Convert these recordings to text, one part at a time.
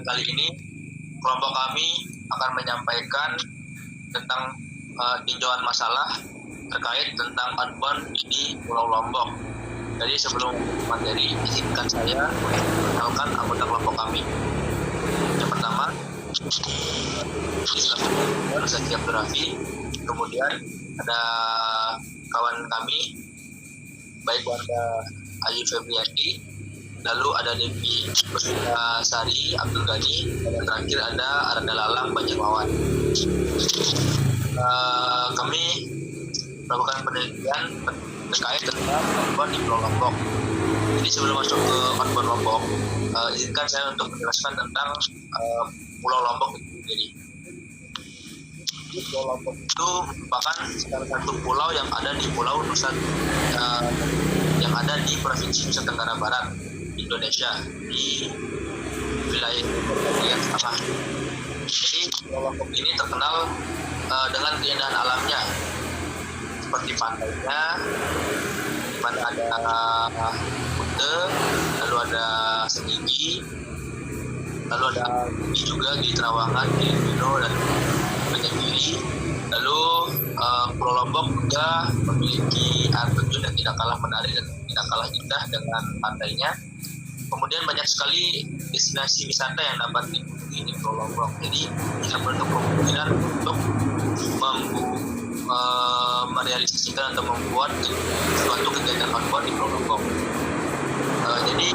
kali ini kelompok kami akan menyampaikan tentang tinjauan masalah terkait tentang outbound di Pulau Lombok. Jadi sebelum materi, izinkan saya mengenalkan anggota kelompok kami. Yang pertama, Zaki Abdul Rafi. Kemudian ada kawan kami, baik Wanda Ayu Febriati, lalu ada Devi Sari Abdul Ghani, dan yang terakhir ada Aranda Lalang Banjarmawan. Kami melakukan penelitian terkait tentang outbound di Pulau Lombok. Jadi sebelum masuk ke outbound Lombok, izinkan saya untuk menjelaskan tentang Pulau Lombok itu sendiri. Pulau Lombok itu merupakan salah satu pulau yang ada di Pulau Nusa yang ada di Provinsi Nusa Tenggara Barat, Indonesia, di wilayah bagian tengah. Jadi Pulau Lombok ini terkenal dengan keindahan alamnya, seperti pantainya, di mana ada Kute, lalu ada Senigi, lalu ada juga di Terawangan, di Pino dan Penyegiri. Lalu Pulau Lombok juga memiliki air terjun yang tidak kalah menarik dan tidak kalah indah dengan pantainya. Kemudian banyak sekali destinasi wisata yang dapat dikunjungi di Pulau Lombok. Jadi tidak menutup kemungkinan untuk merealisasikan atau membuat suatu kegiatan outbound di Pulau Lombok. Jadi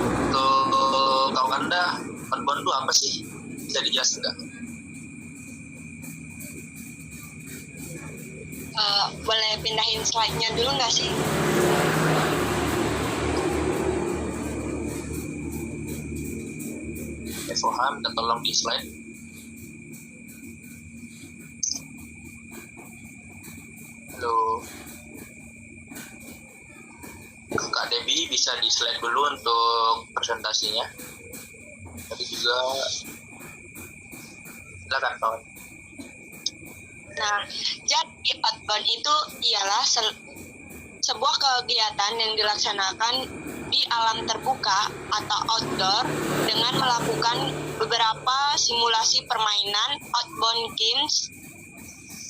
kalau Anda, outbound itu apa sih? Bisa dijelaskan nggak? Boleh pindahin slide-nya dulu nggak sih? Faham, dan tolong di slide. Halo, Kak Debbie bisa di slide dulu untuk presentasinya. Tadi juga silakan kawan. Nah, jadi outbound itu ialah sebuah kegiatan yang dilaksanakan di alam terbuka atau outdoor dengan melakukan beberapa simulasi permainan outbound games,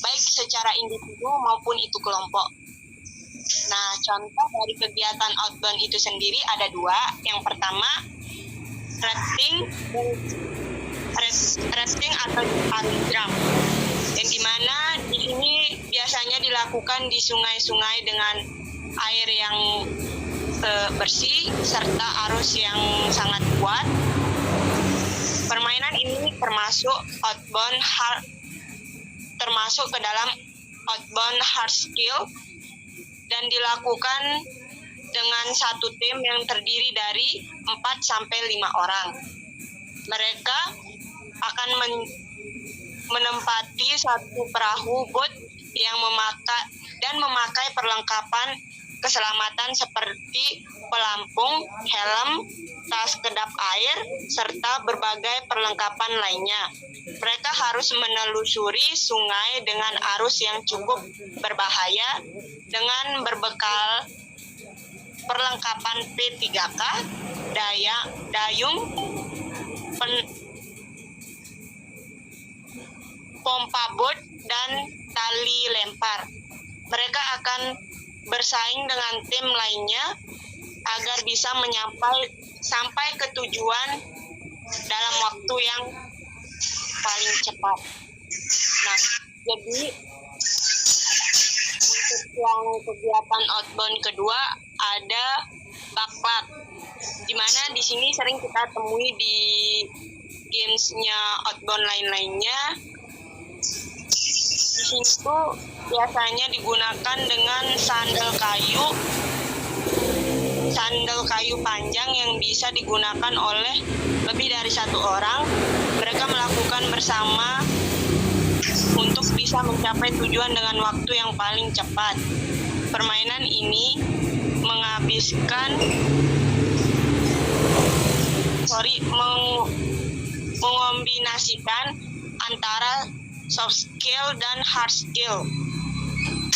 baik secara individu maupun itu kelompok. Nah, contoh dari kegiatan outbound itu sendiri ada dua. Yang pertama, rafting atau jeram, yang dimana di sini biasanya dilakukan di sungai-sungai dengan air yang bersih serta arus yang sangat kuat. Permainan ini termasuk ke dalam outbound hard skill dan dilakukan dengan satu tim yang terdiri dari 4-5 orang. Mereka akan menempati satu perahu boat yang memakai perlengkapan keselamatan seperti pelampung, helm, tas kedap air, serta berbagai perlengkapan lainnya. Mereka harus menelusuri sungai dengan arus yang cukup berbahaya dengan berbekal perlengkapan P3K, dayung, pompa boat, dan tali lempar. Mereka akan bersaing dengan tim lainnya agar bisa sampai ke tujuan dalam waktu yang paling cepat. Nah, jadi untuk yang kegiatan outbound kedua ada baklat, di mana di sini sering kita temui di gamesnya outbound lain-lainnya. Di sini tuh biasanya digunakan dengan sandal kayu panjang yang bisa digunakan oleh lebih dari satu orang. Mereka melakukan bersama untuk bisa mencapai tujuan dengan waktu yang paling cepat. Permainan ini mengombinasikan antara soft skill dan hard skill.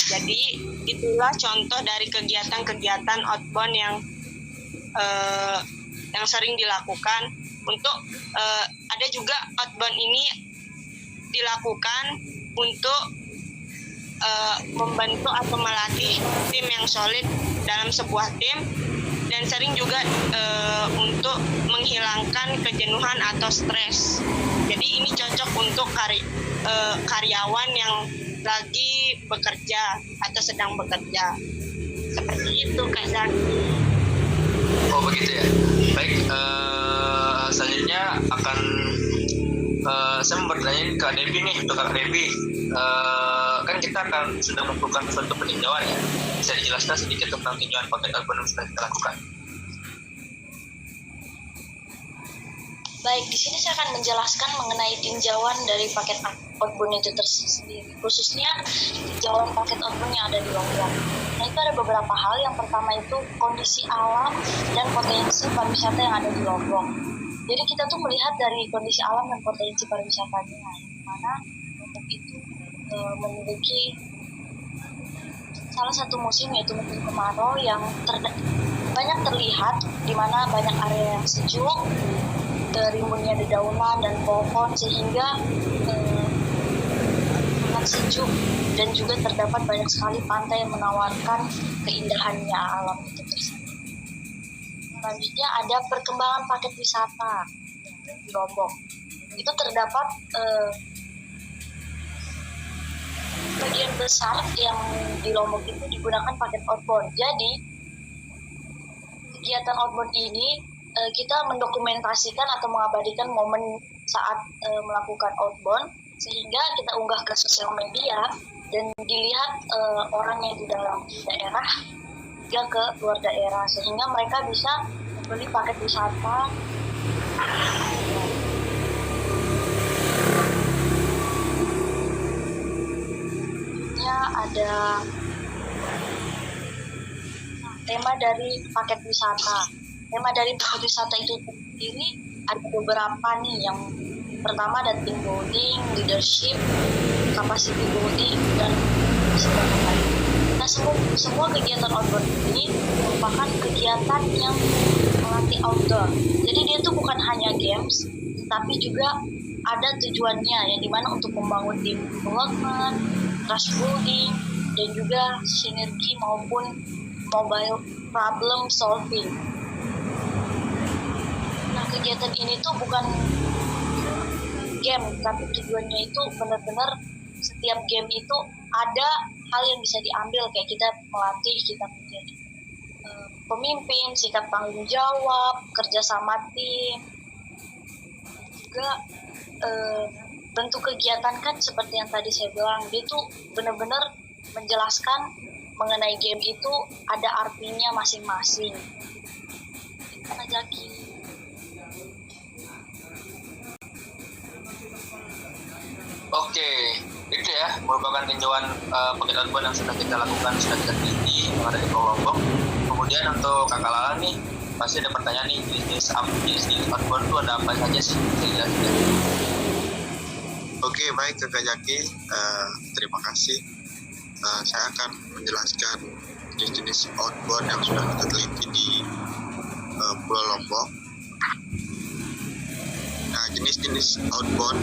Jadi itulah contoh dari kegiatan-kegiatan outbound yang sering dilakukan. Untuk ada juga outbound ini dilakukan untuk membantu atau melatih tim yang solid dalam sebuah tim, dan sering juga untuk menghilangkan kejenuhan atau stres. Jadi ini cocok untuk karyawan yang lagi bekerja atau sedang bekerja. Seperti itu, Kak Zaki. Oh begitu ya. Baik, selanjutnya akan saya mau bertanya ke Devi nih, untuk Kak Devi. Kan kita akan sudah melakukan suatu peninjauan ya. Bisa dijelaskan sedikit tentang tinjauan paket outbound yang sudah kita lakukan? Baik, di sini saya akan menjelaskan mengenai tinjauan dari paket outbound itu tersendiri, khususnya tinjauan paket outbound yang ada di Lombok. Nah, itu ada beberapa hal. Yang pertama itu kondisi alam dan potensi pariwisata yang ada di Lombok. Jadi kita tuh melihat dari kondisi alam dan potensi pariwisatanya, di mana Lombok itu memiliki salah satu musim yaitu musim kemarau yang banyak terlihat, di mana banyak area yang sejuk, rimbunnya dedaunan dan pohon, sehingga sangat sejuk, dan juga terdapat banyak sekali pantai yang menawarkan keindahannya alam itu tersebut. Selanjutnya ada perkembangan paket wisata di Lombok. Itu terdapat bagian besar yang di Lombok itu digunakan paket outbound. Jadi kegiatan outbound ini kita mendokumentasikan atau mengabadikan momen saat melakukan outbound, sehingga kita unggah ke sosial media dan dilihat orang yang di dalam daerah juga ke luar daerah, sehingga mereka bisa membeli paket wisata. Ada tema dari paket wisata. Tema dari paket wisata itu sendiri ada beberapa nih. Yang pertama ada team building, leadership, capacity building, dan sebagainya. Nah, semua kegiatan outbound ini merupakan kegiatan yang melatih outdoor. Jadi dia tuh bukan hanya games, tapi juga ada tujuannya, yang dimana untuk membangun tim development, trust building, dan juga sinergi maupun mobile problem solving. Nah, kegiatan ini tuh bukan game, tapi tujuannya itu benar-benar setiap game itu ada hal yang bisa diambil, kayak kita melatih kita menjadi pemimpin, sikap tanggung jawab, kerja sama tim. Juga bentuk kegiatan kan seperti yang tadi saya bilang, dia tuh benar-benar menjelaskan mengenai game itu ada artinya masing-masing. Kak Zaki. Oke, itu ya merupakan tinjauan paket outbound yang sudah kita lakukan, sudah kita teliti yang ada di Pulau Lombok. Kemudian untuk Kakak Lala nih, pasti ada pertanyaan nih, jenis outbound itu ada apa saja sih? Oke, baik Kakak Zaki, terima kasih. Saya akan menjelaskan jenis-jenis outbound yang sudah kita teliti di Pulau Lombok. Nah, jenis-jenis outbound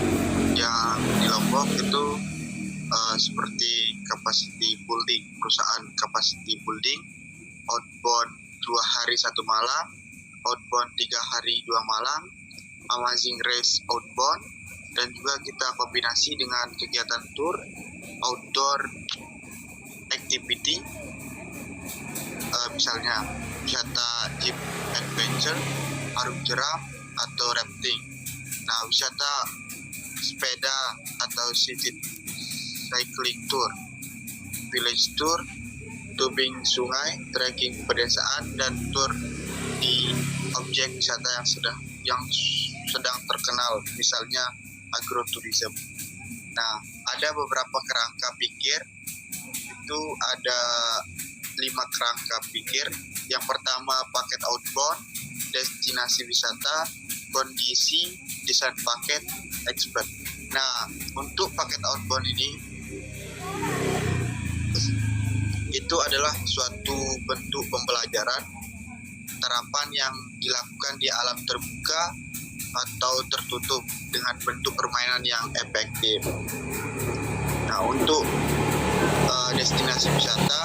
yang di Lombok itu seperti capacity building, perusahaan capacity building, outbound 2 hari 1 malam, outbound 3 hari 2 malam, amazing race outbound, dan juga kita kombinasi dengan kegiatan tour, outdoor activity, misalnya wisata jeep adventure, arung jeram, atau rafting. Nah, wisata sepeda atau city cycling tour, village tour, tubing sungai, trekking pedesaan, dan tour di objek wisata yang sedang terkenal, misalnya agrotourism. Nah, ada beberapa kerangka pikir, itu ada 5 kerangka pikir. Yang pertama paket outbound, destinasi wisata, kondisi, desain paket, expert. Nah, untuk paket outbound ini itu adalah suatu bentuk pembelajaran terapan yang dilakukan di alam terbuka atau tertutup dengan bentuk permainan yang efektif. Nah, untuk destinasi wisata,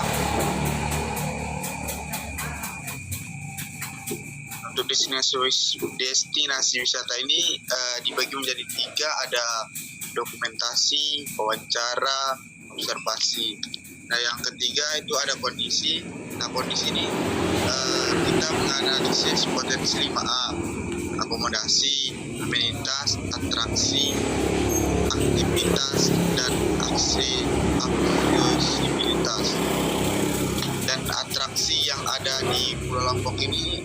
untuk destinasi wisata ini dibagi menjadi 3, ada dokumentasi, wawancara, observasi. Nah, yang ketiga itu ada kondisi. Nah, kondisi ini kita menganalisis potensi 5A, akomodasi, amenitas, atraksi, aktivitas, dan aksesibilitas. Dan atraksi yang ada di Pulau Lombok ini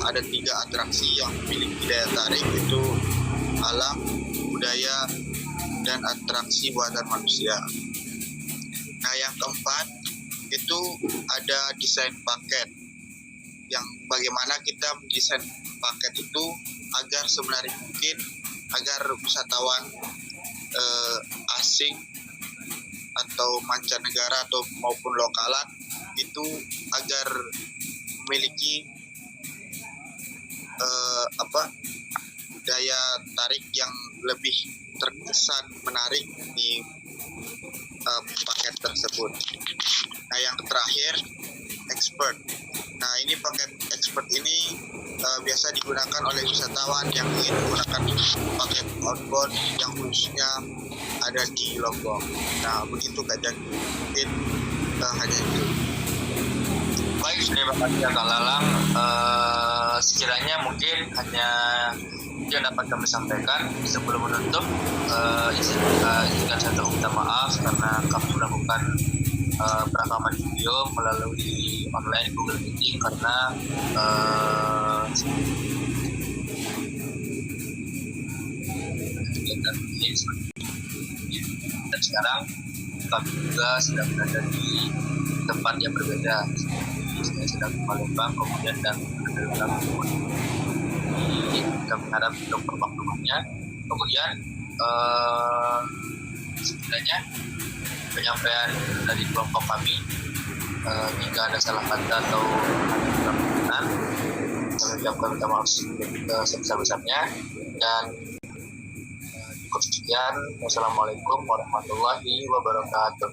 ada 3 atraksi yang memiliki daya tarik, itu alam, budaya, dan atraksi buatan manusia. Nah, yang keempat itu ada desain paket, yang bagaimana kita mendesain paket itu agar semenarik mungkin, agar wisatawan asing atau mancanegara atau maupun lokalan itu agar memiliki daya tarik yang lebih terkesan menarik di paket tersebut. Nah, yang terakhir expert. Nah, ini paket expert ini biasa digunakan oleh wisatawan yang ingin menggunakan paket outbound yang khususnya ada di Lombok. Nah, begitu Kak Jaki. Mungkin hanya itu. Baik, terima kasih ya Kak Lalang. Sekiranya mungkin hanya yang dapat kami sampaikan sebelum menutup. Izinkan saya minta maaf karena kami melakukan perekaman video melalui online Google Meeting karena dan sekarang kami juga sedang berada di tempat yang berbeda. Saya sedang di Palembang, kemudian dan dalam kami harap untuk permaklumannya. Kemudian sekiranya penyampaian dari kelompok kami jika ada salah kata atau ada kemungkinan, kami ucapkan minta maaf sebesar-besarnya dan cukup sekian. Wassalamualaikum warahmatullahi wabarakatuh.